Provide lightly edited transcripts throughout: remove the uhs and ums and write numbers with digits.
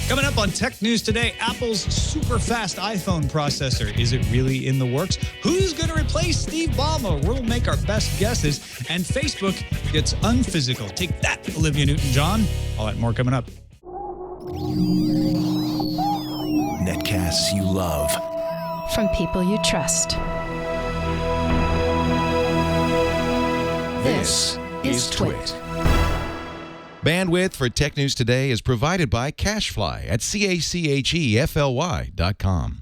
Coming up on Tech News Today, Apple's super fast iPhone processor. Is it really in the works? Who's going to replace Steve Ballmer? We'll make our best guesses. And Facebook gets unphysical. Take that, Olivia Newton-John. All that more coming up. Netcasts you love. From people you trust. This is Twit. Bandwidth for Tech News Today is provided by CashFly at CACHEFLY.com.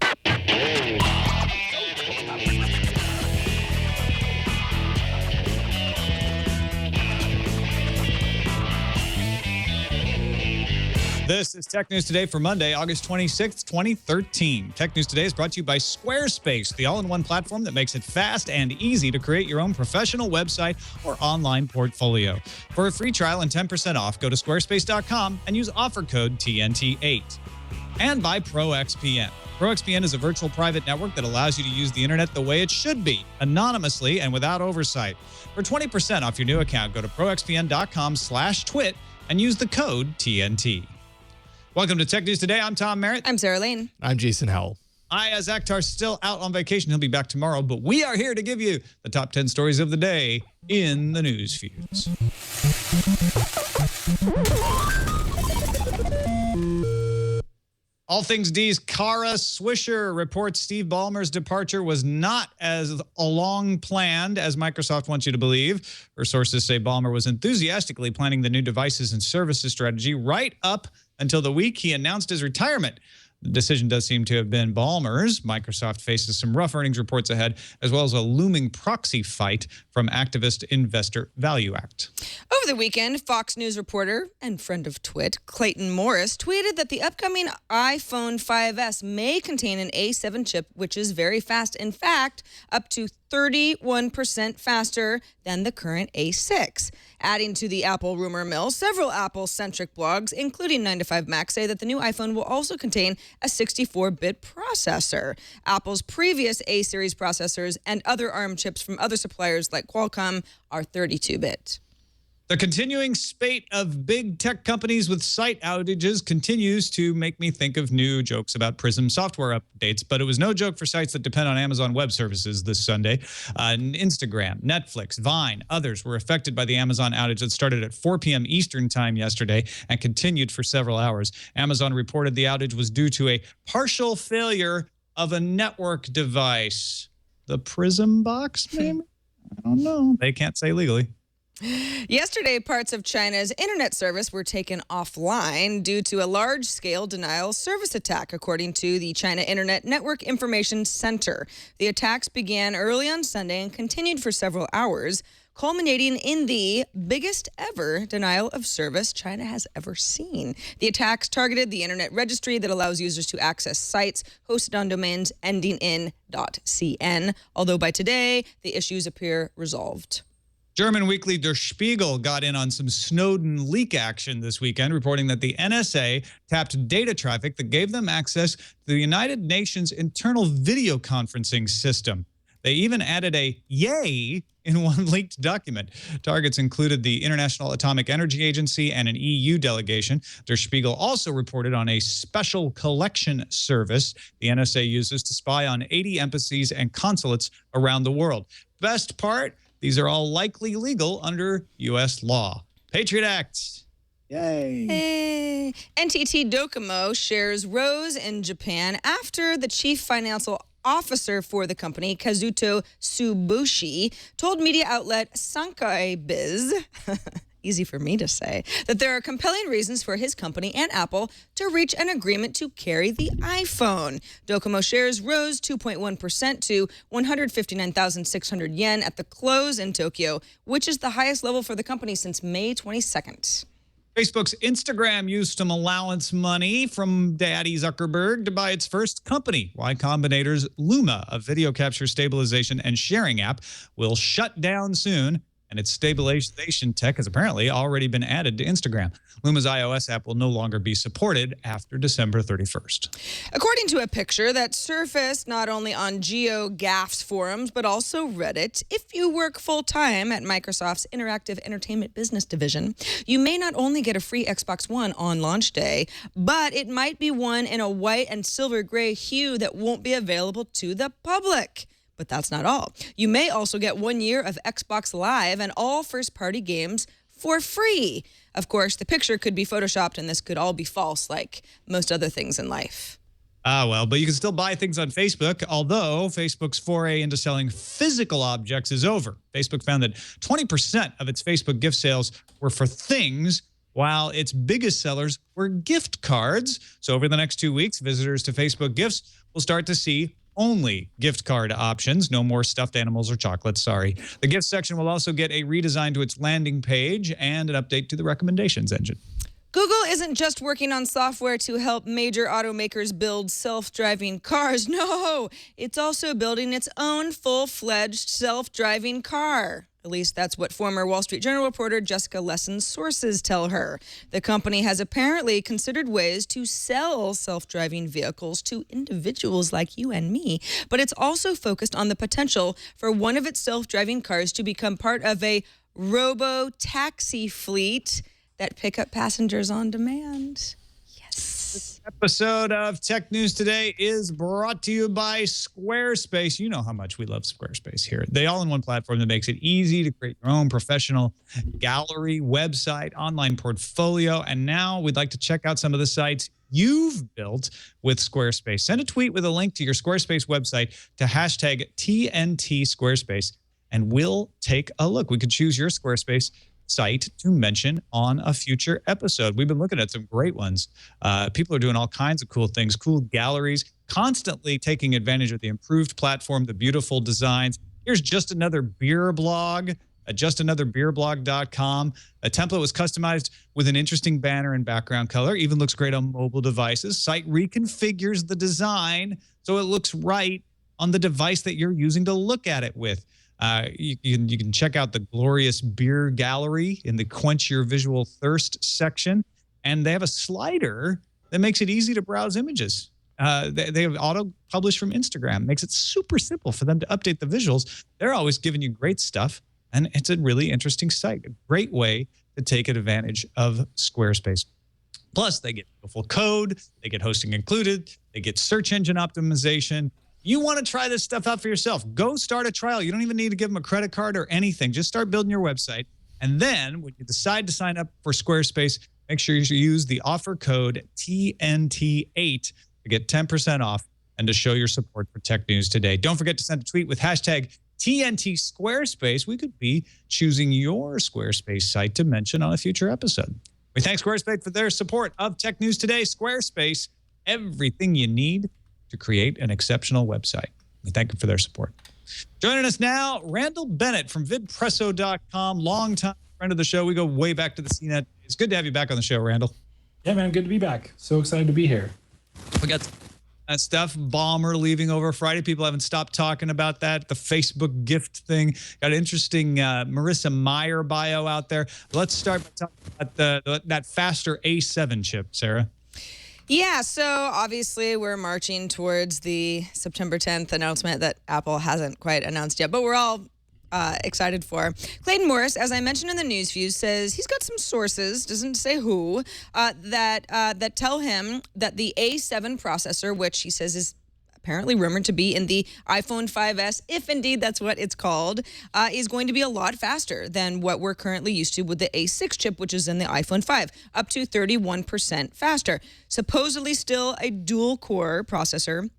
This is Tech News Today for Monday, August 26th, 2013. Tech News Today is brought to you by Squarespace, the all-in-one platform that makes it fast and easy to create your own professional website or online portfolio. For a free trial and 10% off, go to squarespace.com and use offer code TNT8. And by ProXPN. ProXPN is a virtual private network that allows you to use the internet the way it should be, anonymously and without oversight. For 20% off your new account, go to proxpn.com/twit and use the code TNT. Welcome to Tech News Today. I'm Tom Merritt. I'm Sarah Lane. I'm Jason Howell. Zach Tar's still out on vacation. He'll be back tomorrow, but we are here to give you the top 10 stories of the day in the news feeds. All Things D's Kara Swisher reports Steve Ballmer's departure was not as long planned as Microsoft wants you to believe. Her sources say Ballmer was enthusiastically planning the new devices and services strategy right up until the week he announced his retirement. The decision does seem to have been Ballmer's. Microsoft faces some rough earnings reports ahead, as well as a looming proxy fight from activist Investor Value Act. Over the weekend, Fox News reporter and friend of Twit, Clayton Morris, tweeted that the upcoming iPhone 5S may contain an A7 chip, which is very fast. In fact, up to 31% faster than the current A6. Adding to the Apple rumor mill, several Apple-centric blogs, including 9to5Mac, say that the new iPhone will also contain a 64-bit processor. Apple's previous A-series processors and other ARM chips from other suppliers like Qualcomm are 32-bit. The continuing spate of big tech companies with site outages continues to make me think of new jokes about Prism software updates, but it was no joke for sites that depend on Amazon Web Services this Sunday. Instagram, Netflix, Vine, others were affected by the Amazon outage that started at 4 p.m. Eastern time yesterday and continued for several hours. Amazon reported the outage was due to a partial failure of a network device. The Prism box, maybe? I don't know. They can't say legally. Yesterday, parts of China's internet service were taken offline due to a large-scale denial service attack, according to the China Internet Network Information Center. The attacks began early on Sunday and continued for several hours, culminating in the biggest ever denial of service China has ever seen. The attacks targeted the internet registry that allows users to access sites hosted on domains ending in .cn, although by today, the issues appear resolved. German weekly Der Spiegel got in on some Snowden leak action this weekend, reporting that the NSA tapped data traffic that gave them access to the United Nations internal video conferencing system. They even added a yay in one leaked document. Targets included the International Atomic Energy Agency and an EU delegation. Der Spiegel also reported on a special collection service the NSA uses to spy on 80 embassies and consulates around the world. Best part? These are all likely legal under U.S. law. Patriot Act. Yay. Hey. NTT Docomo shares rose in Japan after the chief financial officer for the company, Kazuto Tsubushi, told media outlet Sankei Biz, easy for me to say, that there are compelling reasons for his company and Apple to reach an agreement to carry the iPhone. Docomo shares rose 2.1% to 159,600 yen at the close in Tokyo, which is the highest level for the company since May 22nd. Facebook's Instagram used some allowance money from Daddy Zuckerberg to buy its first company. Y Combinator's Luma, a video capture stabilization and sharing app, will shut down soon, and its stabilization tech has apparently already been added to Instagram. Luma's iOS app will no longer be supported after December 31st. According to a picture that surfaced not only on GeoGAF's forums, but also Reddit, if you work full-time at Microsoft's Interactive Entertainment Business Division, you may not only get a free Xbox One on launch day, but it might be one in a white and silver gray hue that won't be available to the public. But that's not all. You may also get 1 year of Xbox Live and all first-party games for free. Of course, the picture could be photoshopped, and this could all be false, like most other things in life. Well, but you can still buy things on Facebook, although Facebook's foray into selling physical objects is over. Facebook found that 20% of its Facebook gift sales were for things, while its biggest sellers were gift cards. So over the next 2 weeks, visitors to Facebook Gifts will start to see only gift card options. No more stuffed animals or chocolates, sorry. The gift section will also get a redesign to its landing page and an update to the recommendations engine. Google isn't just working on software to help major automakers build self-driving cars. No, it's also building its own full-fledged self-driving car. At least that's what former Wall Street Journal reporter Jessica Lesson's sources tell her. The company has apparently considered ways to sell self-driving vehicles to individuals like you and me, but it's also focused on the potential for one of its self-driving cars to become part of a robo-taxi fleet that pick up passengers on demand. Yes. Episode of Tech News Today is brought to you by Squarespace. You know how much we love Squarespace here. The all-in-one platform that makes it easy to create your own professional gallery, website, online portfolio. And now we'd like to check out some of the sites you've built with Squarespace. Send a tweet with a link to your Squarespace website to hashtag TNT Squarespace, and we'll take a look. We could choose your Squarespace site to mention on a future episode. We've been looking at some great ones. People are doing all kinds of cool things, cool galleries, constantly taking advantage of the improved platform, the beautiful designs. Here's Just Another Beer blog at justanotherbeerblog.com. A template was customized with an interesting banner and background color, even looks great on mobile devices. Site reconfigures the design so it looks right on the device that you're using to look at it with. You can check out the glorious beer gallery in the Quench Your Visual Thirst section. And they have a slider that makes it easy to browse images. They have auto-publish from Instagram. Makes it super simple for them to update the visuals. They're always giving you great stuff. And it's a really interesting site. A great way to take advantage of Squarespace. Plus, they get beautiful code. They get hosting included. They get search engine optimization. You want to try this stuff out for yourself. Go start a trial. You don't even need to give them a credit card or anything. Just start building your website. And then when you decide to sign up for Squarespace, make sure you use the offer code TNT8 to get 10% off and to show your support for Tech News Today. Don't forget to send a tweet with hashtag TNT Squarespace. We could be choosing your Squarespace site to mention on a future episode. We thank Squarespace for their support of Tech News Today. Squarespace, everything you need to create an exceptional website. We thank them for their support. Joining us now, Randall Bennett from vidpresso.com, longtime friend of the show. We go way back to the CNET. It's good to have you back on the show, Randall. Yeah, man, good to be back. So excited to be here. We got that stuff, Balmer leaving over Friday. People haven't stopped talking about that. The Facebook gift thing. Got an interesting Marissa Meyer bio out there. Let's start by talking about that faster A7 chip, Sarah. Yeah, so obviously we're marching towards the September 10th announcement that Apple hasn't quite announced yet, but we're all excited for. Clayton Morris, as I mentioned in the news views, says he's got some sources, doesn't say who, that tell him that the A7 processor, which he says is apparently rumored to be in the iPhone 5S, if indeed that's what it's called, is going to be a lot faster than what we're currently used to with the A6 chip, which is in the iPhone 5, up to 31% faster. Supposedly still a dual-core processor,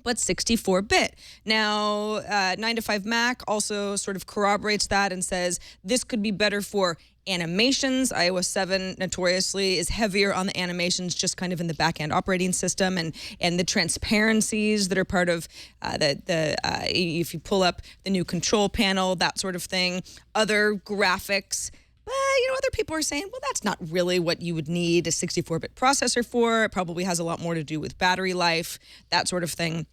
but 64-bit. Now, 9to5Mac also sort of corroborates that and says this could be better for animations. iOS 7 notoriously is heavier on the animations, just kind of in the back-end operating system and the transparencies that are part of if you pull up the new control panel, that sort of thing, other graphics. But, other people are saying, well, that's not really what you would need a 64-bit processor for. It probably has a lot more to do with battery life, that sort of thing.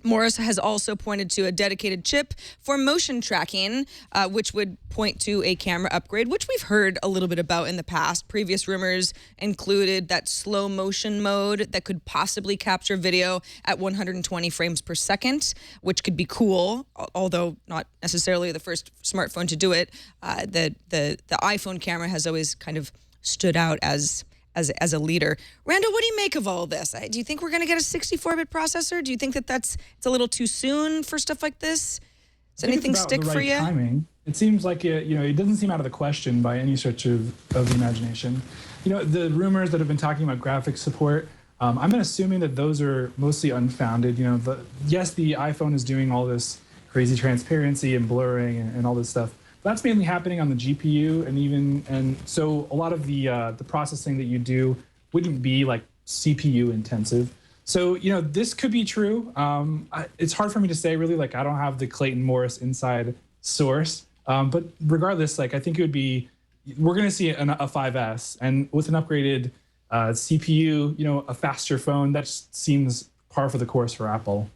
Morris has also pointed to a dedicated chip for motion tracking, which would point to a camera upgrade, which we've heard a little bit about in the past. Previous rumors included that slow motion mode that could possibly capture video at 120 frames per second, which could be cool, although not necessarily the first smartphone to do it. The iPhone camera has always kind of stood out as a leader. Randall, what do you make of all this? Do you think we're going to get a 64-bit processor? Do you think that it's a little too soon for stuff like this? Does anything stick for you? Timing. It seems like it doesn't seem out of the question by any stretch of the imagination. The rumors that have been talking about graphics support, I'm assuming that those are mostly unfounded. Yes, the iPhone is doing all this crazy transparency and blurring and all this stuff. That's mainly happening on the GPU, and so a lot of the processing that you do wouldn't be like CPU intensive. So this could be true. It's hard for me to say really. Like I don't have the Clayton Morris inside source, but regardless, like I think it would be. We're going to see a 5S, and with an upgraded CPU, a faster phone. That just seems par for the course for Apple.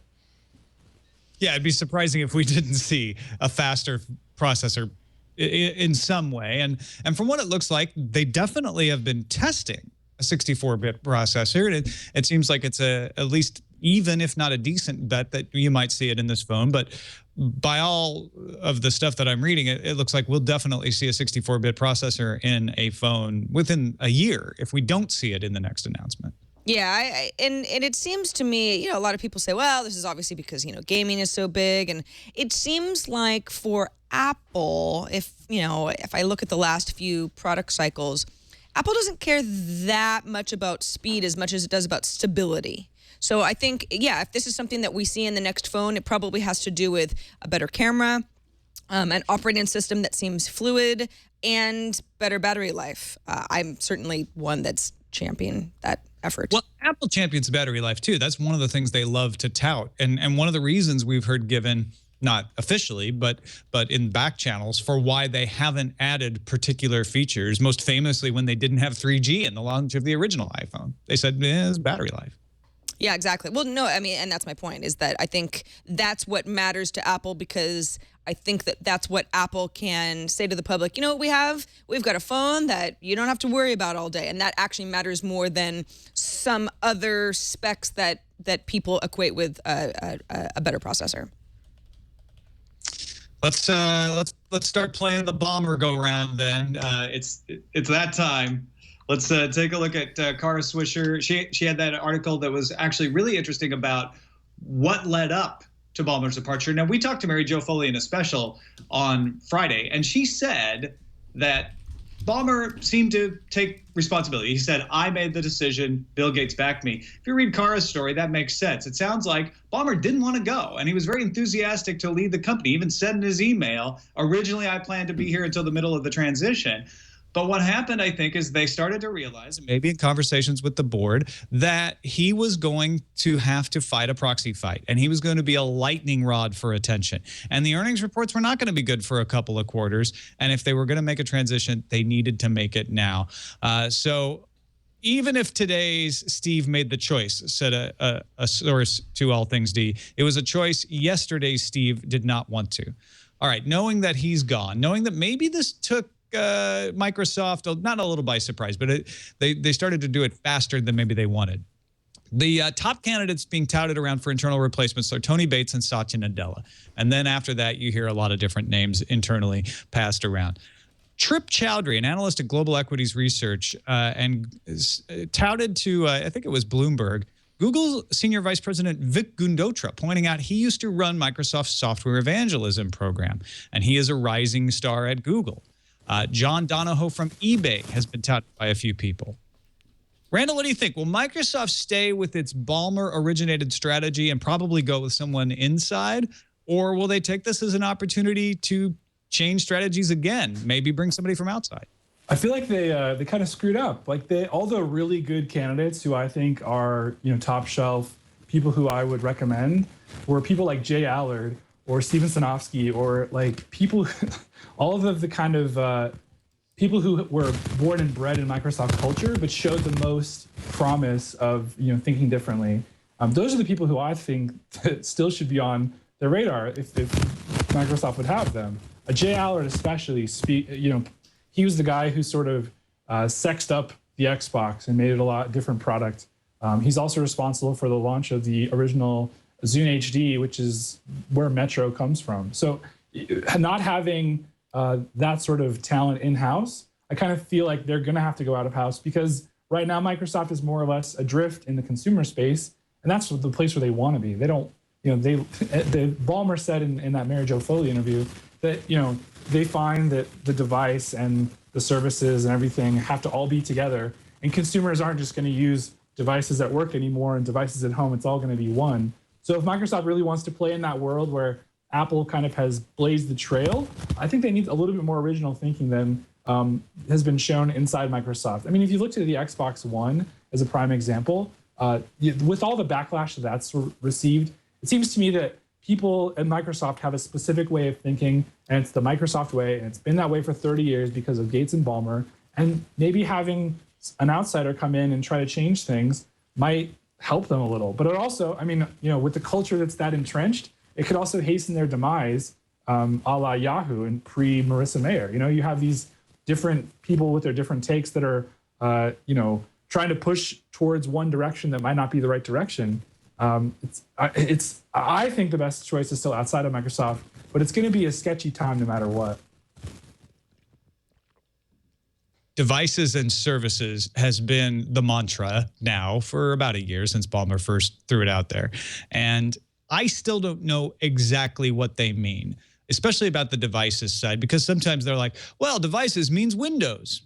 Yeah, it'd be surprising if we didn't see a faster processor in some way. And from what it looks like, they definitely have been testing a 64-bit processor. And it seems like it's at least even, if not a decent bet, that you might see it in this phone. But by all of the stuff that I'm reading, it looks like we'll definitely see a 64-bit processor in a phone within a year if we don't see it in the next announcement. Yeah, and it seems to me, a lot of people say, well, this is obviously because, gaming is so big. And it seems like for Apple, if I look at the last few product cycles, Apple doesn't care that much about speed as much as it does about stability. So I think, if this is something that we see in the next phone, it probably has to do with a better camera, an operating system that seems fluid, and better battery life. I'm certainly one that's championing that effort. Well, Apple champions battery life too. That's one of the things they love to tout. And one of the reasons we've heard given, not officially, but in back channels, for why they haven't added particular features, most famously when they didn't have 3G in the launch of the original iPhone. They said, it's battery life. Yeah, exactly. Well, no, and that's my point, is that I think that's what matters to Apple, because I think that that's what Apple can say to the public. You know what we have? We've got a phone that you don't have to worry about all day. And that actually matters more than some other specs that people equate with a better processor. Let's start playing the bomber go round then. It's that time. Let's take a look at Kara Swisher. She had that article that was actually really interesting about what led up to Ballmer's departure. Now, we talked to Mary Jo Foley in a special on Friday, and she said that Ballmer seemed to take responsibility. He said, I made the decision, Bill Gates backed me. If you read Kara's story, that makes sense. It sounds like Ballmer didn't want to go, and he was very enthusiastic to lead the company. He even said in his email, originally I planned to be here until the middle of the transition. But what happened, I think, is they started to realize, maybe in conversations with the board, that he was going to have to fight a proxy fight, and he was going to be a lightning rod for attention. And the earnings reports were not going to be good for a couple of quarters. And if they were going to make a transition, they needed to make it now. So even if today's Steve made the choice, said a source to All Things D, it was a choice yesterday's Steve did not want to. All right, knowing that he's gone, knowing that maybe this took Microsoft, not a little by surprise, but they started to do it faster than maybe they wanted. The top candidates being touted around for internal replacements are Tony Bates and Satya Nadella. And then after that, you hear a lot of different names internally passed around. Trip Chowdhury, an analyst at Global Equities Research, and touted to, I think it was Bloomberg, Google Senior Vice President Vic Gundotra, pointing out he used to run Microsoft's software evangelism program, and he is a rising star at Google. John Donahoe from eBay has been touted by a few people. Randall, what do you think? Will Microsoft stay with its Ballmer-originated strategy and probably go with someone inside? Or will they take this as an opportunity to change strategies again, maybe bring somebody from outside? I feel like they kind of screwed up. Like all the really good candidates who I think are top shelf people who I would recommend were people like Jay Allard or Steven Sinofsky, or like people, all of the kind of people who were born and bred in Microsoft culture, but showed the most promise of thinking differently. Those are the people who I think that still should be on the radar if Microsoft would have them. Jay Allard especially, he was the guy who sort of sexed up the Xbox and made it a lot different product. He's also responsible for the launch of the original Zune HD, which is where Metro comes from. So not having that sort of talent in-house, I kind of feel like they're going to have to go out of house, because right now Microsoft is more or less adrift in the consumer space, and that's the place where they want to be. They don't, Ballmer said in that Mary Jo Foley interview that, they find that the device and the services and everything have to all be together, and consumers aren't just going to use devices at work anymore and devices at home. It's all going to be one. So if Microsoft really wants to play in that world where Apple kind of has blazed the trail, I think they need a little bit more original thinking than has been shown inside Microsoft. I mean, if you look to the Xbox One as a prime example, with all the backlash that's received, it seems to me that people at Microsoft have a specific way of thinking, and it's the Microsoft way, and it's been that way for 30 years because of Gates and Ballmer, and maybe having an outsider come in and try to change things might help them a little. But it also, I mean, with the culture that's that entrenched, it could also hasten their demise, a la Yahoo and pre-Marissa Mayer. You have these different people with their different takes that are, trying to push towards one direction that might not be the right direction. I think the best choice is still outside of Microsoft, but it's going to be a sketchy time no matter what. Devices and services has been the mantra now for about a year, since Ballmer first threw it out there. And I still don't know exactly what they mean, especially about the devices side, because sometimes they're like, well, devices means Windows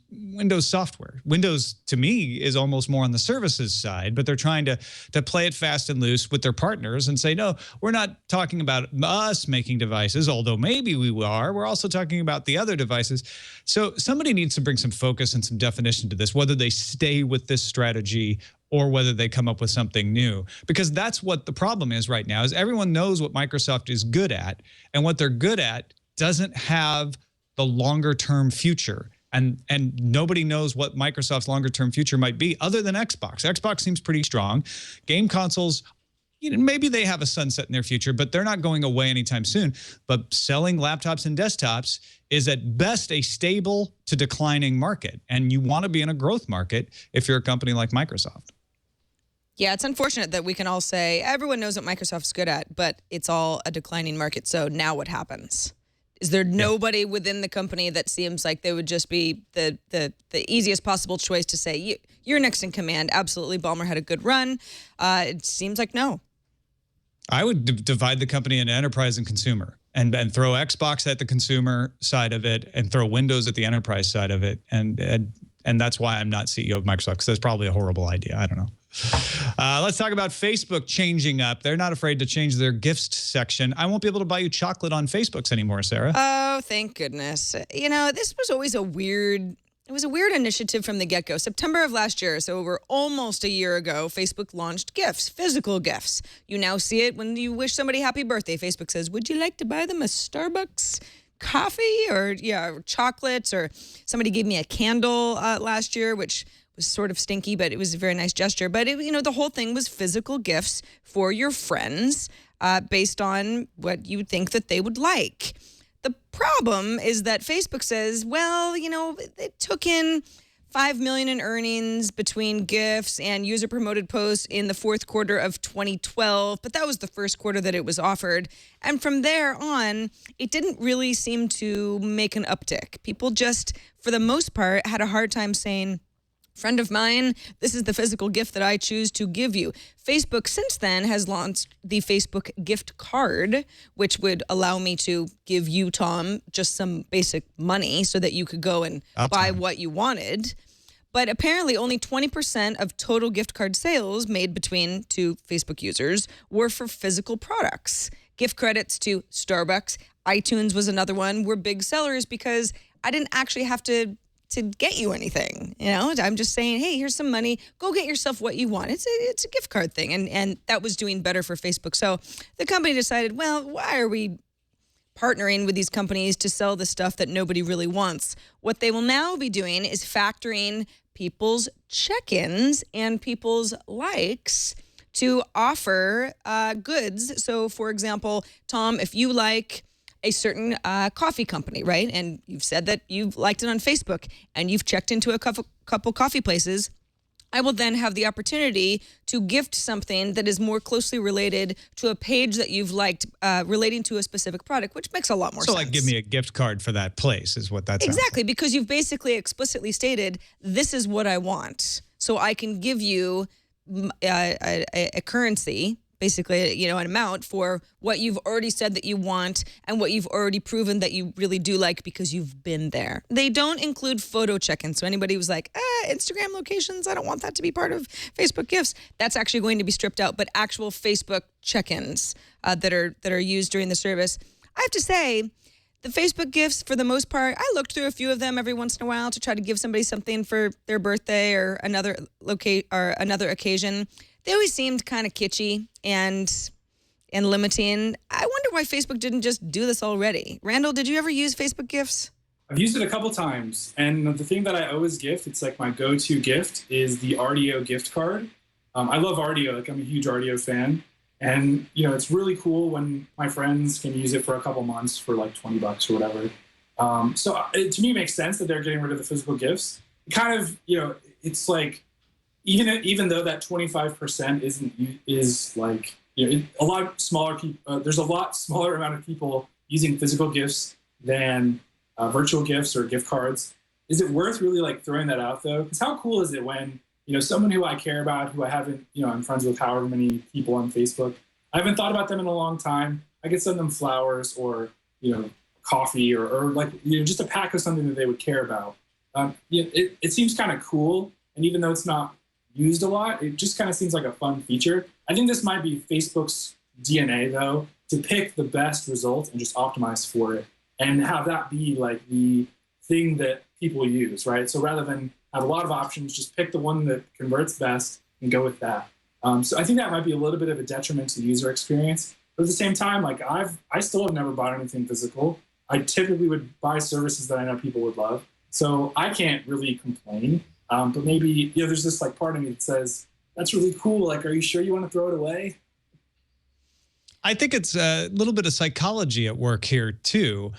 software. Windows, to me, is almost more on the services side, but they're trying to play it fast and loose with their partners and say, no, we're not talking about us making devices, although maybe we are. We're also talking about the other devices. So somebody needs to bring some focus and some definition to this, whether they stay with this strategy or whether they come up with something new. Because that's what the problem is right now, is everyone knows what Microsoft is good at, and what they're good at doesn't have the longer term future. And nobody knows what Microsoft's longer term future might be other than Xbox. Xbox seems pretty strong. Game consoles, maybe they have a sunset in their future, but they're not going away anytime soon. But selling laptops and desktops is at best a stable to declining market. And you want to be in a growth market if you're a company like Microsoft. Yeah, it's unfortunate that we can all say everyone knows what Microsoft's good at, but it's all a declining market. So now what happens? Is there nobody within the company that seems like they would just be the easiest possible choice to say, you're next in command? Absolutely. Ballmer had a good run. It seems like no. I would divide the company into enterprise and consumer, and throw Xbox at the consumer side of it and throw Windows at the enterprise side of it. And that's why I'm not CEO of Microsoft, because that's probably a horrible idea. I don't know. Let's talk about Facebook changing up. They're not afraid to change their gifts section. I won't be able to buy you chocolate on Facebooks anymore, Sarah. Oh, thank goodness. This was always a weird initiative from the get-go. September of last year, so over almost a year ago, Facebook launched gifts, physical gifts. You now see it when you wish somebody happy birthday. Facebook says, would you like to buy them a Starbucks coffee or chocolates? Or somebody gave me a candle last year, which was sort of stinky, but it was a very nice gesture. But the whole thing was physical gifts for your friends based on what you think that they would like. The problem is that Facebook says, well, it took in $5 million in earnings between gifts and user promoted posts in the fourth quarter of 2012, but that was the first quarter that it was offered. And from there on, it didn't really seem to make an uptick. People just, for the most part, had a hard time saying, friend of mine, this is the physical gift that I choose to give you. Facebook since then has launched the Facebook gift card, which would allow me to give you, Tom, just some basic money so that you could go and buy what you wanted. But apparently only 20% of total gift card sales made between two Facebook users were for physical products. Gift credits to Starbucks, iTunes was another one, were big sellers because I didn't actually have to get you anything. I'm just saying, hey, here's some money. Go get yourself what you want. It's a gift card thing. And that was doing better for Facebook. So the company decided, well, why are we partnering with these companies to sell the stuff that nobody really wants? What they will now be doing is factoring people's check-ins and people's likes to offer goods. So, for example, Tom, if you like a certain coffee company, right? And you've said that you've liked it on Facebook and you've checked into a couple coffee places, I will then have the opportunity to gift something that is more closely related to a page that you've liked relating to a specific product, which makes a lot more sense. So like give me a gift card for that place is what that's exactly, because you've basically explicitly stated, this is what I want. So I can give you a currency, basically, you know, an amount for what you've already said that you want and what you've already proven that you really do like because you've been there. They don't include photo check-ins. So anybody who's like, Instagram locations, I don't want that to be part of Facebook gifts, that's actually going to be stripped out. But actual Facebook check-ins that are used during the service. I have to say, the Facebook gifts, for the most part, I looked through a few of them every once in a while to try to give somebody something for their birthday or another occasion. They always seemed kind of kitschy and limiting. I wonder why Facebook didn't just do this already. Randall, did you ever use Facebook gifts? I've used it a couple times, and the thing that I always gift, it's like my go-to gift, is the RDO gift card. I love RDO. Like, I'm a huge RDO fan, and you know, it's really cool when my friends can use it for a couple months for like $20 or whatever. So it, to me, makes sense that they're getting rid of the physical gifts. Kind of, you know, it's like, even though that 25% is like, you know, a lot smaller people. There's a lot smaller amount of people using physical gifts than virtual gifts or gift cards. Is it worth really like throwing that out though? Because how cool is it when, you know, someone who I care about, who I haven't, you know, I'm friends with however many people on Facebook, I haven't thought about them in a long time. I could send them flowers or, you know, coffee or like, you know, just a pack of something that they would care about. You know, it seems kind of cool, and even though it's not used a lot, it just kind of seems like a fun feature. I think this might be Facebook's DNA though, to pick the best result and just optimize for it and have that be like the thing that people use, right? So rather than have a lot of options, just pick the one that converts best and go with that. So I think that might be a little bit of a detriment to the user experience. But at the same time, like I still have never bought anything physical. I typically would buy services that I know people would love. So I can't really complain. But maybe, you know, there's this like part of me that says, that's really cool. Like, are you sure you want to throw it away? I think it's a little bit of psychology at work here too.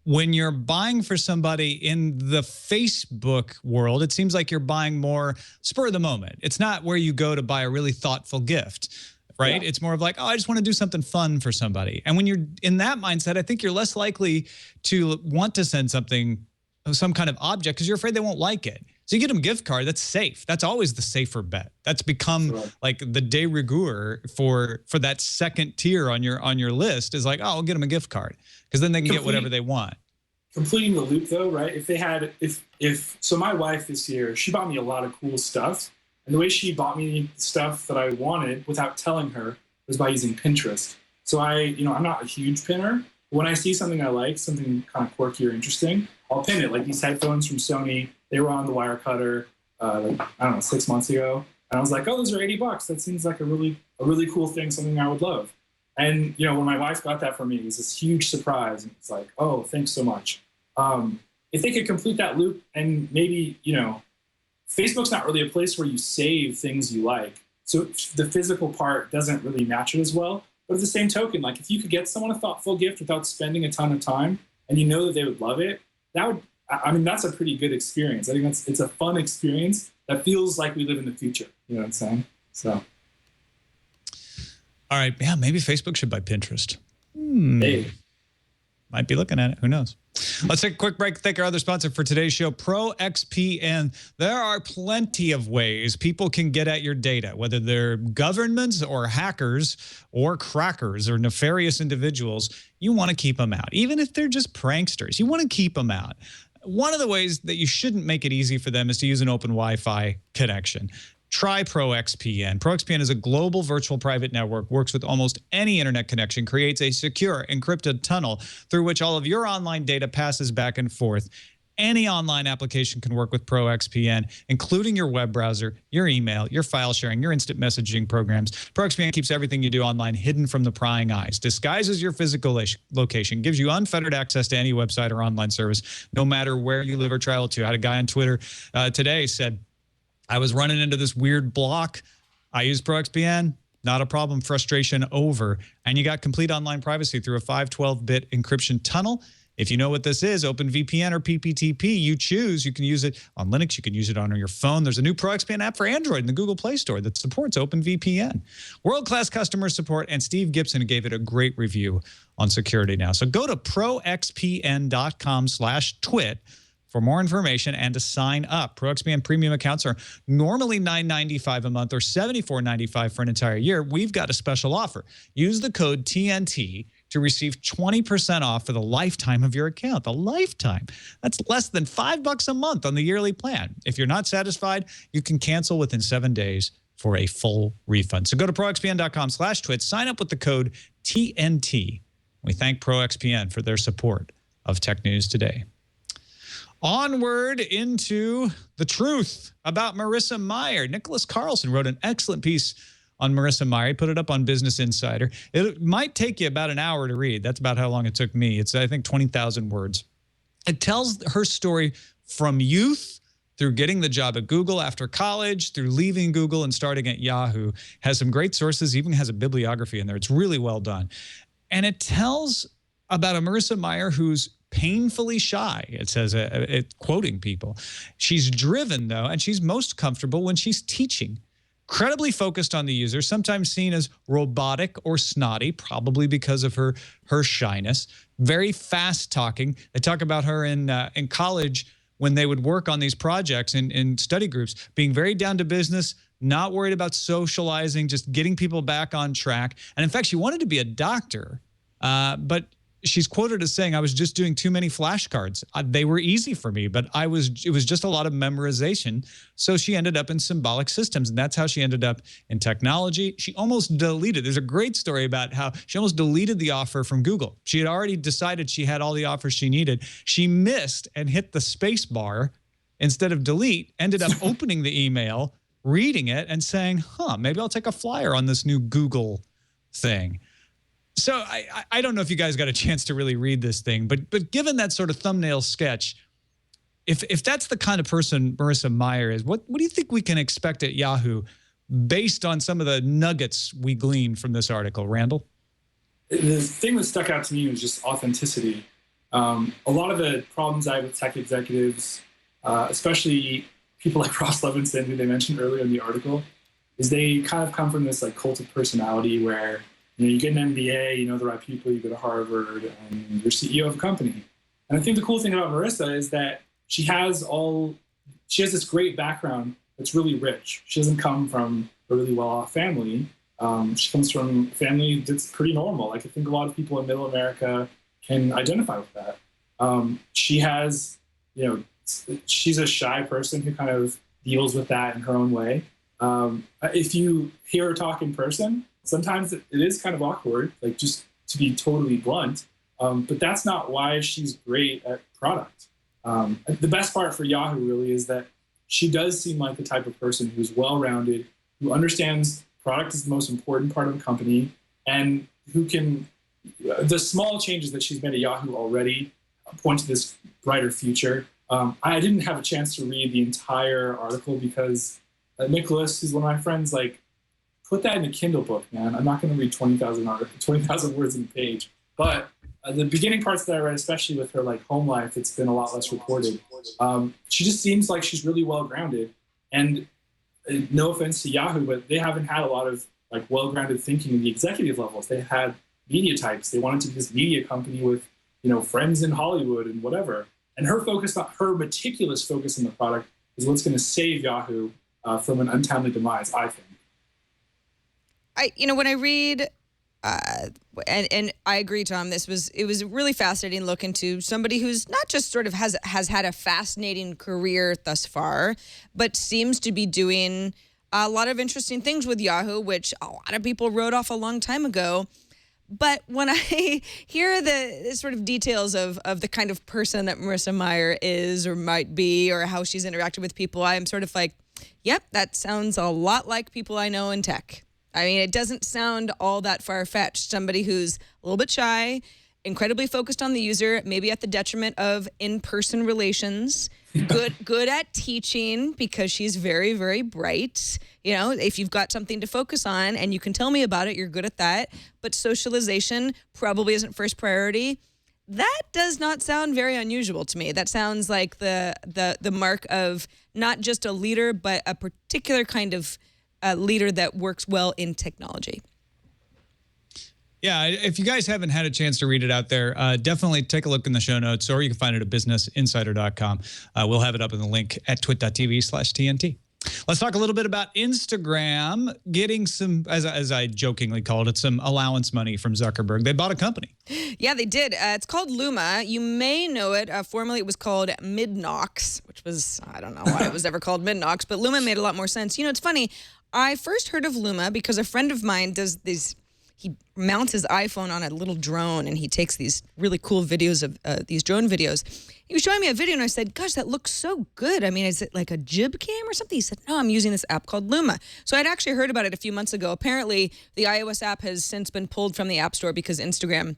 When you're buying for somebody in the Facebook world, it seems like you're buying more spur of the moment. It's not where you go to buy a really thoughtful gift, right? Yeah. It's more of like, oh, I just want to do something fun for somebody. And when you're in that mindset, I think you're less likely to want to send something, some kind of object, because you're afraid they won't like it. So you get them a gift card, that's safe. That's always the safer bet. That's become like the de rigueur for that second tier on your list is like, oh, I'll get them a gift card because then they can get whatever they want. Completing the loop though, right? If they had, so my wife this year, she bought me a lot of cool stuff. And the way she bought me stuff that I wanted without telling her was by using Pinterest. So I'm not a huge pinner. But when I see something I like, something kind of quirky or interesting, I'll pin it. Like these headphones from Sony, they were on the Wirecutter, like, I don't know, 6 months ago. And I was like, oh, those are $80. That seems like a really cool thing, something I would love. And, you know, when my wife got that for me, it was this huge surprise. And it's like, oh, thanks so much. If they could complete that loop and maybe, you know, Facebook's not really a place where you save things you like. So the physical part doesn't really match it as well. But at the same token, like if you could get someone a thoughtful gift without spending a ton of time and you know that they would love it, that's a pretty good experience. I think it's a fun experience that feels like we live in the future. You know what I'm saying? So. All right. Yeah, maybe Facebook should buy Pinterest. Hey. Might be looking at it. Who knows? Let's take a quick break. Thank our other sponsor for today's show, ProXPN. There are plenty of ways people can get at your data, whether they're governments or hackers or crackers or nefarious individuals. You want to keep them out. Even if they're just pranksters, you want to keep them out. One of the ways that you shouldn't make it easy for them is to use an open Wi-Fi connection. Try ProXPN. ProXPN is a global virtual private network, works with almost any internet connection, creates a secure encrypted tunnel through which all of your online data passes back and forth. Any online application can work with ProXPN, including your web browser, your email, your file sharing, your instant messaging programs. ProXPN keeps everything you do online hidden from the prying eyes, disguises your physical location, gives you unfettered access to any website or online service, no matter where you live or travel to. I had a guy on Twitter today said, I was running into this weird block. I use ProXPN. Not a problem. Frustration over. And you got complete online privacy through a 512-bit encryption tunnel. If you know what this is, OpenVPN or PPTP, you choose. You can use it on Linux. You can use it on your phone. There's a new ProXPN app for Android in the Google Play Store that supports OpenVPN. World-class customer support, and Steve Gibson gave it a great review on security now. So go to proxpn.com/twit for more information and to sign up. ProXPN premium accounts are normally $9.95 a month or $74.95 for an entire year. We've got a special offer. Use the code TNT to receive 20% off for the lifetime of your account. The lifetime. That's less than $5 a month on the yearly plan. If you're not satisfied, you can cancel within 7 days for a full refund. So go to proxpn.com/twit, sign up with the code TNT. We thank ProXPN for their support of Tech News Today. Onward into the truth about Marissa Mayer. Nicholas Carlson wrote an excellent piece on Marissa Mayer. He put it up on Business Insider. It might take you about an hour to read. That's about how long it took me. It's, I think, 20,000 words. It tells her story from youth through getting the job at Google after college, through leaving Google and starting at Yahoo. Has some great sources, even has a bibliography in there. It's really well done. And it tells about a Marissa Mayer who's painfully shy, it says, quoting people. She's driven, though, and she's most comfortable when she's teaching. Incredibly focused on the user, sometimes seen as robotic or snotty, probably because of her shyness. Very fast talking. They talk about her in college when they would work on these projects in study groups, being very down to business, not worried about socializing, just getting people back on track. And in fact, she wanted to be a doctor, but she's quoted as saying, I was just doing too many flashcards. They were easy for me, but it was just a lot of memorization. So she ended up in symbolic systems, and that's how she ended up in technology. She almost deleted. There's a great story about how she almost deleted the offer from Google. She had already decided she had all the offers she needed. She missed and hit the space bar instead of delete, ended up opening the email, reading it, and saying, maybe I'll take a flyer on this new Google thing. So I don't know if you guys got a chance to really read this thing, but given that sort of thumbnail sketch, if that's the kind of person Marissa Mayer is, what do you think we can expect at Yahoo based on some of the nuggets we gleaned from this article? Randall? The thing that stuck out to me was just authenticity. A lot of the problems I have with tech executives, especially people like Ross Levinson, who they mentioned earlier in the article, is they kind of come from this like cult of personality where you get an MBA, you know the right people, you go to Harvard, and you're CEO of a company. And I think the cool thing about Marissa is that she has this great background that's really rich. She doesn't come from a really well-off family. She comes from a family that's pretty normal. Like I think a lot of people in Middle America can identify with that. She has, she's a shy person who kind of deals with that in her own way. If you hear her talk in person, sometimes it is kind of awkward, like just to be totally blunt, but that's not why she's great at product. The best part for Yahoo really is that she does seem like the type of person who's well-rounded, who understands product is the most important part of the company, and who can, the small changes that she's made at Yahoo already point to this brighter future. I didn't have a chance to read the entire article because Nicholas, who's one of my friends, put that in a Kindle book, man. I'm not going to read 20,000 words in a page. But the beginning parts that I read, especially with her home life, it's been a lot less reported. She just seems like she's really well-grounded. And no offense to Yahoo, but they haven't had a lot of well-grounded thinking in the executive levels. They had media types. They wanted to be this media company with friends in Hollywood and whatever. And her meticulous focus on the product is what's going to save Yahoo from an untimely demise, I think. When I read, and I agree, Tom, it was a really fascinating look into somebody who's not just sort of has had a fascinating career thus far, but seems to be doing a lot of interesting things with Yahoo, which a lot of people wrote off a long time ago. But when I hear the sort of details of the kind of person that Marissa Mayer is or might be, or how she's interacted with people, I'm sort of like, yep, that sounds a lot like people I know in tech. I mean, it doesn't sound all that far-fetched. Somebody who's a little bit shy, incredibly focused on the user, maybe at the detriment of in-person relations, good at teaching because she's very, very bright. You know, if you've got something to focus on and you can tell me about it, you're good at that. But socialization probably isn't first priority. That does not sound very unusual to me. That sounds like the mark of not just a leader, but a particular kind of leader that works well in technology. Yeah, if you guys haven't had a chance to read it out there, definitely take a look in the show notes, or you can find it at businessinsider.com. We'll have it up in the link at twit.tv/TNT. Let's talk a little bit about Instagram getting some, as I jokingly called it, some allowance money from Zuckerberg. They bought a company. Yeah, they did. It's called Luma. You may know it. Formerly, it was called Midnox, which was, I don't know why it was ever called Midnox, but Luma made a lot more sense. You know, it's funny. I first heard of Luma because a friend of mine does these. He mounts his iPhone on a little drone and he takes these really cool videos of these drone videos. He was showing me a video and I said, gosh, that looks so good. I mean, is it like a jib cam or something? He said, no, I'm using this app called Luma. So I'd actually heard about it a few months ago. Apparently, the iOS app has since been pulled from the App Store because Instagram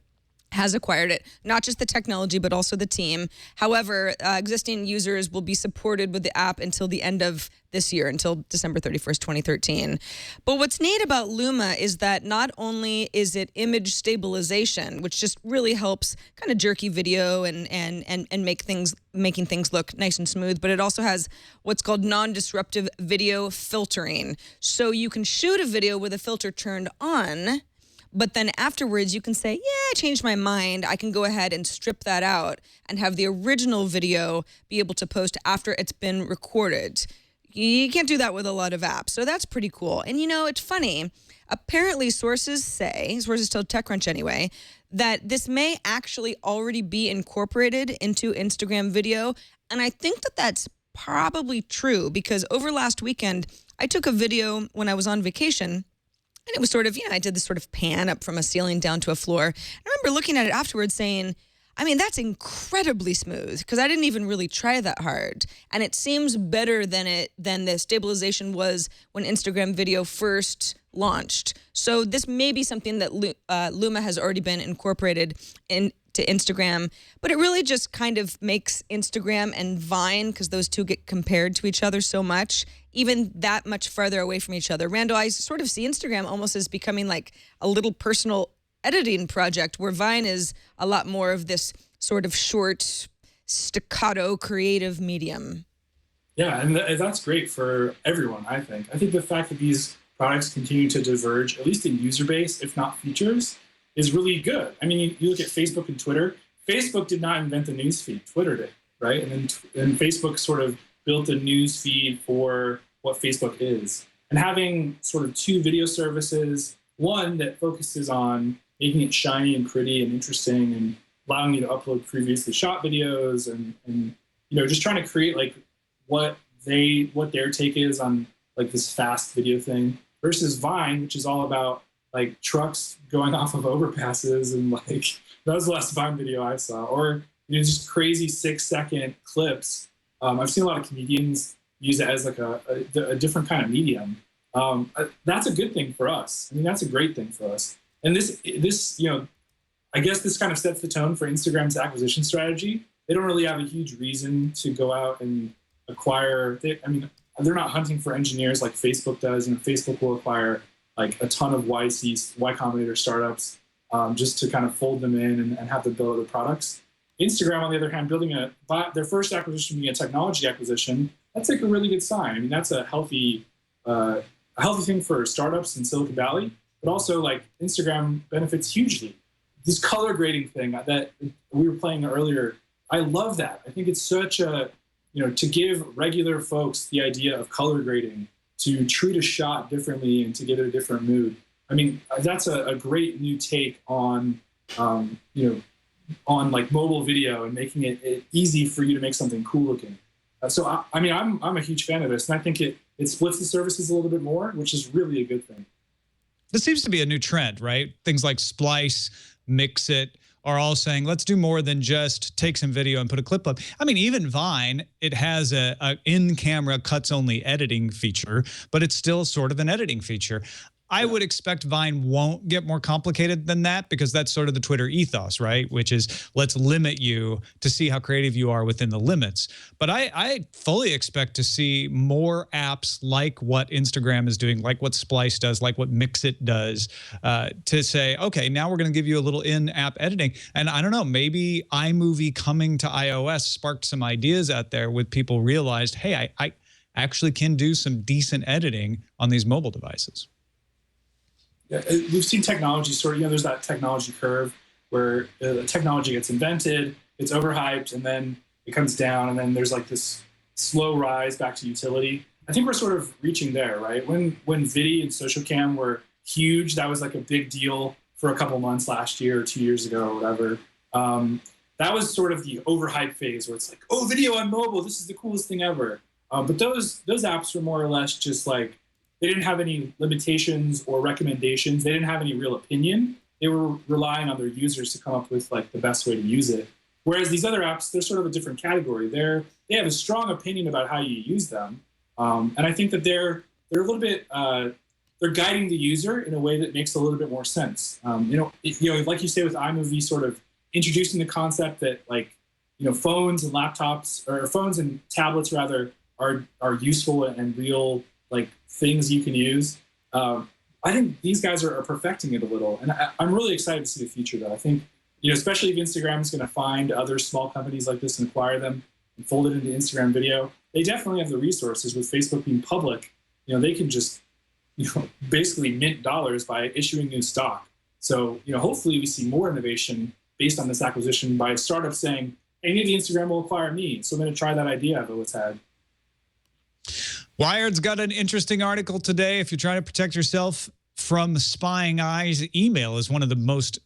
has acquired it, not just the technology, but also the team. However, existing users will be supported with the app until the end of this year, until December 31st, 2013. But what's neat about Luma is that not only is it image stabilization, which just really helps kind of jerky video and making things look nice and smooth, but it also has what's called non-disruptive video filtering. So you can shoot a video with a filter turned on, but then afterwards, you can say, yeah, I changed my mind. I can go ahead and strip that out and have the original video be able to post after it's been recorded. You can't do that with a lot of apps. So that's pretty cool. And, you know, it's funny. Apparently, sources tell TechCrunch anyway, that this may actually already be incorporated into Instagram video. And I think that that's probably true because over last weekend, I took a video when I was on vacation. And it was sort of, I did this sort of pan up from a ceiling down to a floor. I remember looking at it afterwards saying, I mean, that's incredibly smooth because I didn't even really try that hard. And it seems better than the stabilization was when Instagram video first launched. So this may be something that Luma has already been incorporated into Instagram, but it really just kind of makes Instagram and Vine, because those two get compared to each other so much, even that much farther away from each other. Randall, I sort of see Instagram almost as becoming like a little personal editing project, where Vine is a lot more of this sort of short, staccato, creative medium. Yeah, and that's great for everyone, I think. I think the fact that these products continue to diverge, at least in user base, if not features, is really good. I mean, you look at Facebook and Twitter. Facebook did not invent the news feed. Twitter did, right? And Facebook sort of built a news feed for what Facebook is. And having sort of two video services, one that focuses on making it shiny and pretty and interesting and allowing you to upload previously shot videos and just trying to create like what their take is on like this fast video thing, versus Vine, which is all about like trucks going off of overpasses, and like that was the last Vine video I saw, or just crazy 6-second clips. I've seen a lot of comedians use it as like a different kind of medium. That's a good thing for us. I mean, that's a great thing for us. And this I guess this kind of sets the tone for Instagram's acquisition strategy. They don't really have a huge reason to go out and acquire. They're not hunting for engineers like Facebook does. Facebook will acquire like a ton of Y Combinator startups just to kind of fold them in and have them build other products. Instagram, on the other hand, their first acquisition being a technology acquisition, that's like a really good sign. I mean, that's a healthy thing for startups in Silicon Valley, but also like Instagram benefits hugely. This color grading thing that we were playing earlier, I love that. I think it's such to give regular folks the idea of color grading, to treat a shot differently and to give it a different mood. I mean, that's a great new take on like mobile video and making it easy for you to make something cool looking. So I'm a huge fan of this, and I think it splits the services a little bit more, which is really a good thing. This seems to be a new trend, right? Things like Splice, Mixit are all saying, let's do more than just take some video and put a clip up. I mean, even Vine, it has a in-camera cuts-only editing feature, but it's still sort of an editing feature. I would expect Vine won't get more complicated than that, because that's sort of the Twitter ethos, right? Which is, let's limit you to see how creative you are within the limits. But I fully expect to see more apps like what Instagram is doing, like what Splice does, like what Mixit does, to say, okay, now we're going to give you a little in-app editing. And I don't know, maybe iMovie coming to iOS sparked some ideas out there with people realized, hey, I actually can do some decent editing on these mobile devices. Yeah, we've seen technology sort of, there's that technology curve where technology gets invented, it's overhyped, and then it comes down, and then there's like this slow rise back to utility. I think we're sort of reaching there, right? When Vidi and SocialCam were huge, that was like a big deal for a couple months last year or 2 years ago or whatever. That was sort of the overhype phase where it's like, oh, video on mobile, this is the coolest thing ever. But those apps were more or less just like, they didn't have any limitations or recommendations. They didn't have any real opinion. They were relying on their users to come up with like the best way to use it. Whereas these other apps, they're sort of a different category. They have a strong opinion about how you use them. And I think that they're a little bit, they're guiding the user in a way that makes a little bit more sense. Like you say with iMovie, sort of introducing the concept that like, phones and laptops, or phones and tablets rather, are useful and real like things you can use. I think these guys are perfecting it a little, and I'm really excited to see the future. Though I think, especially if Instagram is going to find other small companies like this and acquire them and fold it into Instagram video, they definitely have the resources. With Facebook being public, they can just basically mint dollars by issuing new stock. So hopefully we see more innovation based on this acquisition by startups saying, hey, maybe Instagram will acquire me, so I'm going to try that idea I've always had. Wired's got an interesting article today. If you're trying to protect yourself from spying eyes, email is one of the most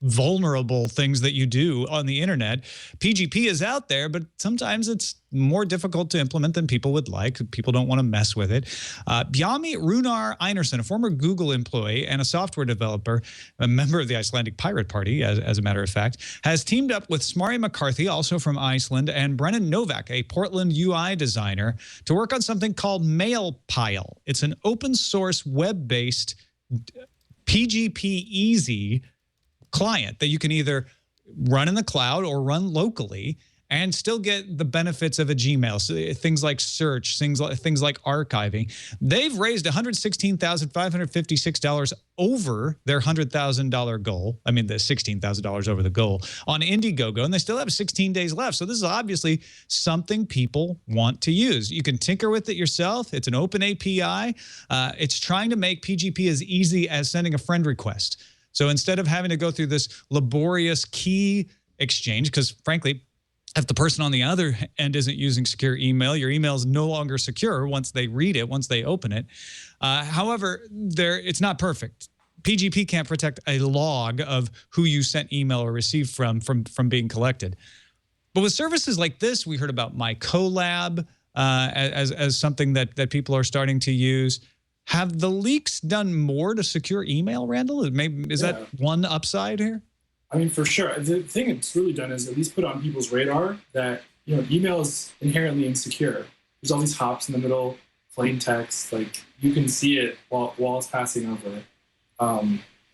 vulnerable things that you do on the internet. PGP is out there, but sometimes it's more difficult to implement than people would like. People don't want to mess with it. Bjarmi Runar Einarsson, a former Google employee and a software developer, a member of the Icelandic Pirate Party, as a matter of fact, has teamed up with Smári McCarthy, also from Iceland, and Brennan Novak, a Portland UI designer, to work on something called Mailpile. It's an open source web-based PGP easy client that you can either run in the cloud or run locally and still get the benefits of a Gmail. So things like search, things like archiving. They've raised $116,556 over their $100,000 goal. I mean, the $16,000 over the goal on Indiegogo, and they still have 16 days left. So this is obviously something people want to use. You can tinker with it yourself. It's an open API. It's trying to make PGP as easy as sending a friend request. So instead of having to go through this laborious key exchange, because frankly, if the person on the other end isn't using secure email, your email is no longer secure once they read it, once they open it. However, it's not perfect. PGP can't protect a log of who you sent email or received from being collected. But with services like this, we heard about MyCollab as something that people are starting to use. Have the leaks done more to secure email, Randall? Is that one upside here? I mean, for sure. The thing it's really done is at least put on people's radar that, email is inherently insecure. There's all these hops in the middle, plain text, like you can see it while it's passing over.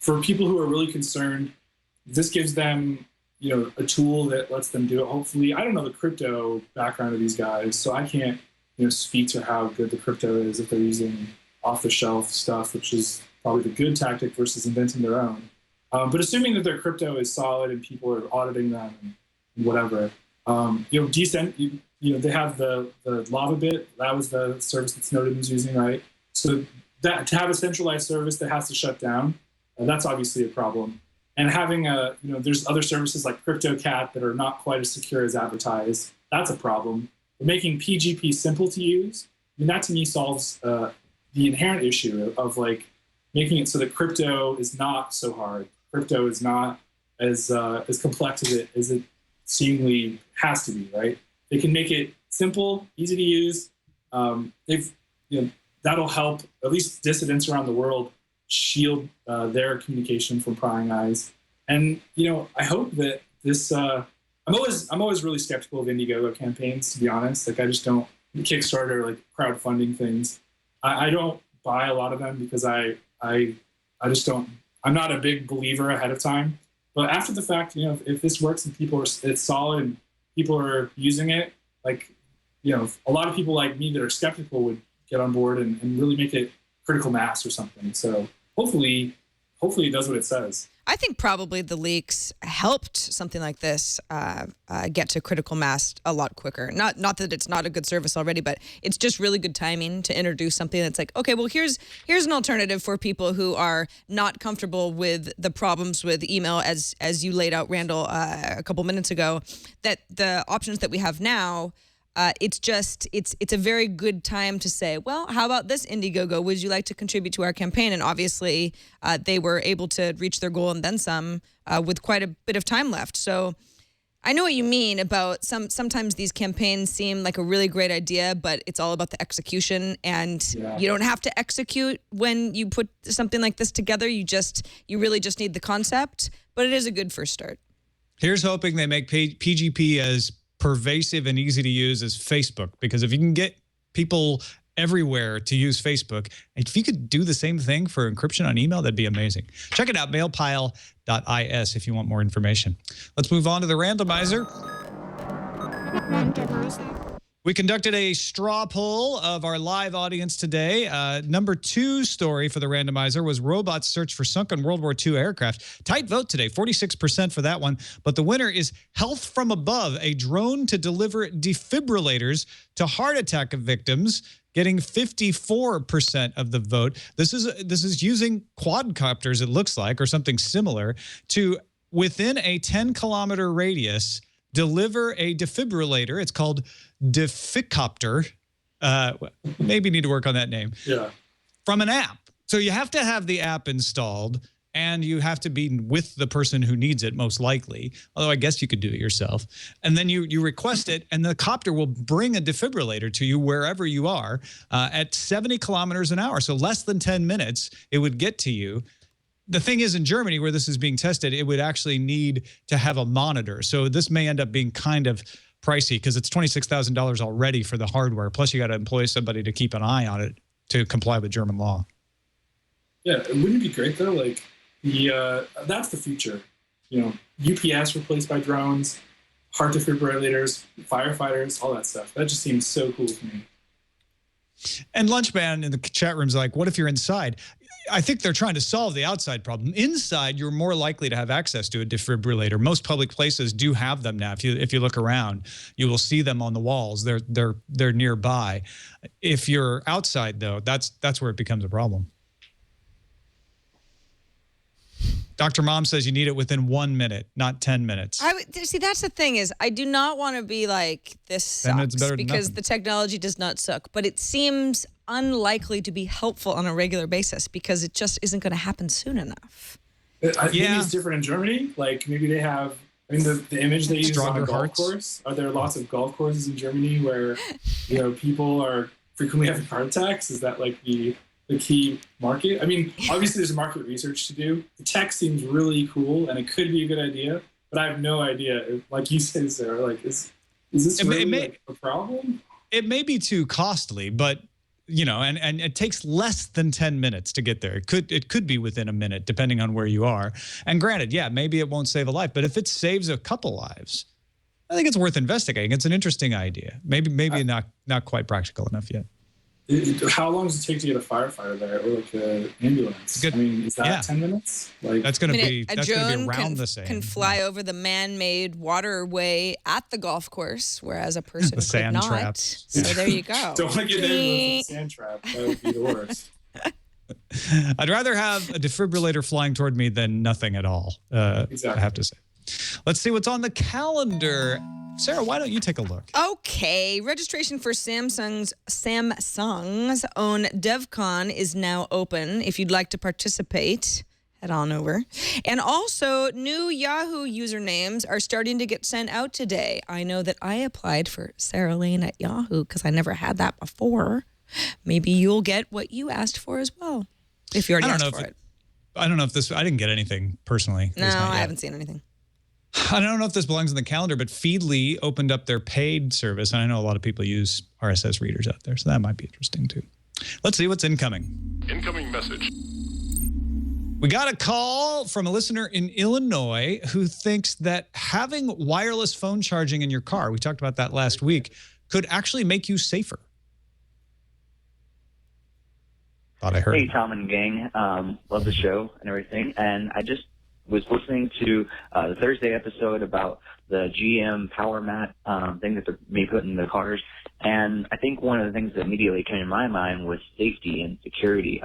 For people who are really concerned, this gives them, a tool that lets them do it. Hopefully, I don't know the crypto background of these guys, so I can't, speak to how good the crypto is if they're using off-the-shelf stuff, which is probably the good tactic versus inventing their own. But assuming that their crypto is solid and people are auditing them and whatever, Decent, they have the LavaBit. That was the service that Snowden was using, right? So that to have a centralized service that has to shut down, that's obviously a problem. And having there's other services like CryptoCat that are not quite as secure as advertised. That's a problem. But making PGP simple to use, that to me solves the inherent issue of like making it so that crypto is not so hard. Crypto is not as complex as it seemingly has to be, right? They can make it simple, easy to use. That'll help at least dissidents around the world shield their communication from prying eyes. And I hope that this. I'm always really skeptical of Indiegogo campaigns, to be honest. Like I just don't Kickstarter, like crowdfunding things. I don't buy a lot of them because I I just don't. I'm not a big believer ahead of time. But after the fact, if this works and it's solid and people are using it, like, a lot of people like me that are skeptical would get on board and really make it critical mass or something. So hopefully it does what it says. I think probably the leaks helped something like this get to critical mass a lot quicker. Not that it's not a good service already, but it's just really good timing to introduce something that's like, okay, well, here's an alternative for people who are not comfortable with the problems with email, as you laid out, Randall, a couple minutes ago. That the options that we have now. It's a very good time to say, well, how about this Indiegogo? Would you like to contribute to our campaign? And obviously, they were able to reach their goal and then some with quite a bit of time left. So I know what you mean about sometimes these campaigns seem like a really great idea, but it's all about the execution. And you don't have to execute when you put something like this together. You really just need the concept. But it is a good first start. Here's hoping they make PGP as pervasive and easy to use as Facebook, because if you can get people everywhere to use Facebook, if you could do the same thing for encryption on email, that'd be amazing. Check it out, mailpile.is, if you want more information. Let's move on to the randomizer. We conducted a straw poll of our live audience today. Number 2 story for the randomizer was robots search for sunken World War II aircraft. Tight vote today, 46% for that one. But the winner is Health from Above, a drone to deliver defibrillators to heart attack victims, getting 54% of the vote. This is using quadcopters, it looks like, or something similar, to, within a 10-kilometer radius, deliver a defibrillator. It's called Deficopter. Maybe need to work on that name. Yeah. From an app. So you have to have the app installed, and you have to be with the person who needs it, most likely. Although I guess you could do it yourself. And then you request it, and the copter will bring a defibrillator to you wherever you are at 70 kilometers an hour. So less than 10 minutes, it would get to you. The thing is, in Germany, where this is being tested, it would actually need to have a monitor. So this may end up being kind of pricey because it's $26,000 already for the hardware. Plus, you got to employ somebody to keep an eye on it to comply with German law. Yeah, wouldn't it be great though? Like that's the future. UPS replaced by drones, heart defibrillators, firefighters, all that stuff. That just seems so cool to me. And Lunchman in the chat room's like, what if you're inside? I think they're trying to solve the outside problem. Inside, you're more likely to have access to a defibrillator. Most public places do have them now. If you look around, you will see them on the walls. They're nearby. If you're outside, though, that's where it becomes a problem. Dr. Mom says you need it within 1 minute, not 10 minutes. See, that's the thing is, I do not want to be like, this sucks, because the technology does not suck. But it seems unlikely to be helpful on a regular basis because it just isn't going to happen soon enough. Maybe it's different in Germany. Like maybe they have, the image they use on a golf course. Are there lots of golf courses in Germany where, people are frequently having heart attacks? Is that like the key market? Obviously there's market research to do. The tech seems really cool and it could be a good idea, but I have no idea. Like you said, Sarah, like is this really a problem? It may be too costly, but and it takes less than 10 minutes to get there. It could be within a minute, depending on where you are. And granted, maybe it won't save a life, but if it saves a couple lives, I think it's worth investigating. It's an interesting idea. Maybe not quite practical enough yet. How long does it take to get a firefighter there, or like an ambulance? Is that 10 minutes? Like that's going to be a drone around the same. Can fly over the man-made waterway at the golf course, whereas a person the could sand not. Traps. So there you go. Don't want to get in the sand trap. That would be the worst. I'd rather have a defibrillator flying toward me than nothing at all. Exactly. I have to say. Let's see what's on the calendar. Sarah, why don't you take a look? Okay. Registration for Samsung's own DevCon is now open. If you'd like to participate, head on over. And also, new Yahoo usernames are starting to get sent out today. I know that I applied for Sarah Lane at Yahoo because I never had that before. Maybe you'll get what you asked for as well, if you already asked for it. I don't know if I didn't get anything personally. No, I haven't seen anything. I don't know if this belongs in the calendar, but Feedly opened up their paid service. And I know a lot of people use RSS readers out there, so that might be interesting too. Let's see what's incoming. Incoming message. We got a call from a listener in Illinois who thinks that having wireless phone charging in your car, we talked about that last week, could actually make you safer. Thought I heard. Hey, Tom and gang. Love the show and everything. And I just was listening to the Thursday episode about the GM power mat thing that they're being put in the cars. And I think one of the things that immediately came to my mind was safety and security.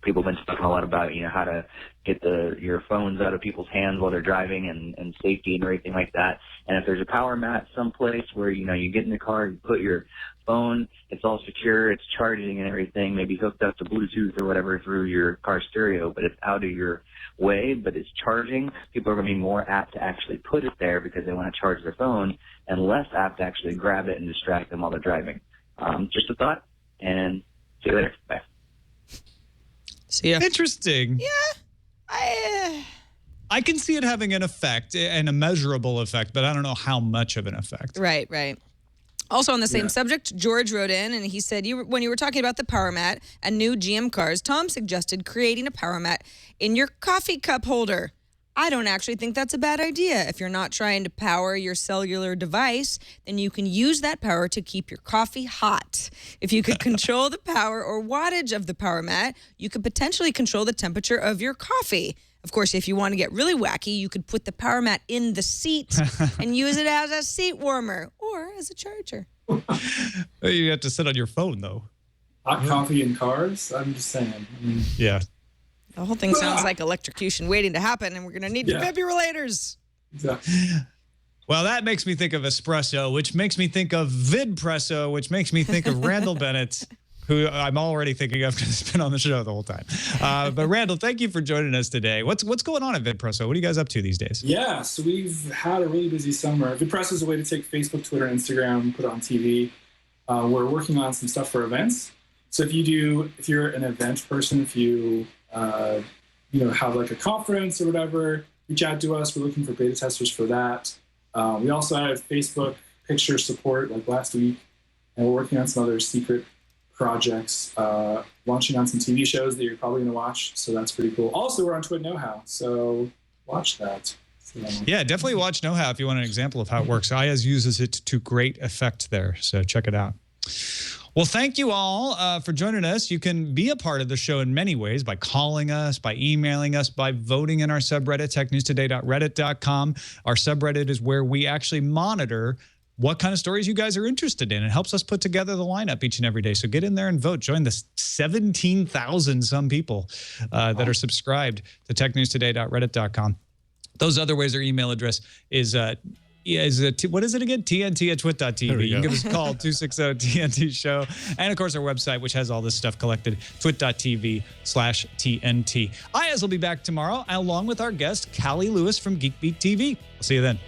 People have been talking a lot about, how to get your phones out of people's hands while they're driving and safety and everything like that. And if there's a power mat someplace where, you get in the car, you put your phone, it's all secure, it's charging and everything, maybe hooked up to Bluetooth or whatever through your car stereo, but it's out of your way, but it's charging, people are going to be more apt to actually put it there because they want to charge their phone and less apt to actually grab it and distract them while they're driving. Just a thought, and see you later. Bye. See ya. Interesting. Yeah. I can see it having an effect, and a measurable effect, but I don't know how much of an effect. Right. Also on the same subject, George wrote in and he said, when you were talking about the power mat and new GM cars, Tom suggested creating a power mat in your coffee cup holder. I don't actually think that's a bad idea. If you're not trying to power your cellular device, then you can use that power to keep your coffee hot. If you could control the power or wattage of the power mat, you could potentially control the temperature of your coffee. Of course, if you want to get really wacky, you could put the power mat in the seat and use it as a seat warmer or as a charger. You have to sit on your phone, though. Hot coffee in cars? I'm just saying. Yeah. The whole thing sounds like electrocution waiting to happen, and we're going to need defibrillators. Exactly. Well, that makes me think of espresso, which makes me think of vidpresso, which makes me think of Randall Bennett, who I'm already thinking of because he's been on the show the whole time. But Randall, thank you for joining us today. What's going on at vidpresso? What are you guys up to these days? Yeah, so we've had a really busy summer. vidpresso is a way to take Facebook, Twitter, and Instagram, put it on TV. We're working on some stuff for events. So if you're an event person, if you have like a conference or whatever, reach out to us. We're looking for beta testers for that. We also have Facebook picture support like last week, and we're working on some other secret projects, launching on some TV shows that you're probably going to watch. So that's pretty cool. Also, we're on Twit Know-How, so watch that. So, yeah, definitely watch Know-How if you want an example of how it works. Ayaz uses it to great effect there, so check it out. Well, thank you all for joining us. You can be a part of the show in many ways, by calling us, by emailing us, by voting in our subreddit, technewstoday.reddit.com. Our subreddit is where we actually monitor what kind of stories you guys are interested in. It helps us put together the lineup each and every day. So get in there and vote. Join the 17,000 some people that are subscribed to technewstoday.reddit.com. Those other ways, our email address is what is it again? TNT@twit.tv. You can give us a call, 260-TNT-SHOW. And, of course, our website, which has all this stuff collected, twit.tv/TNT. Ayaz will be back tomorrow, along with our guest, Callie Lewis from Geekbeat TV. I'll see you then.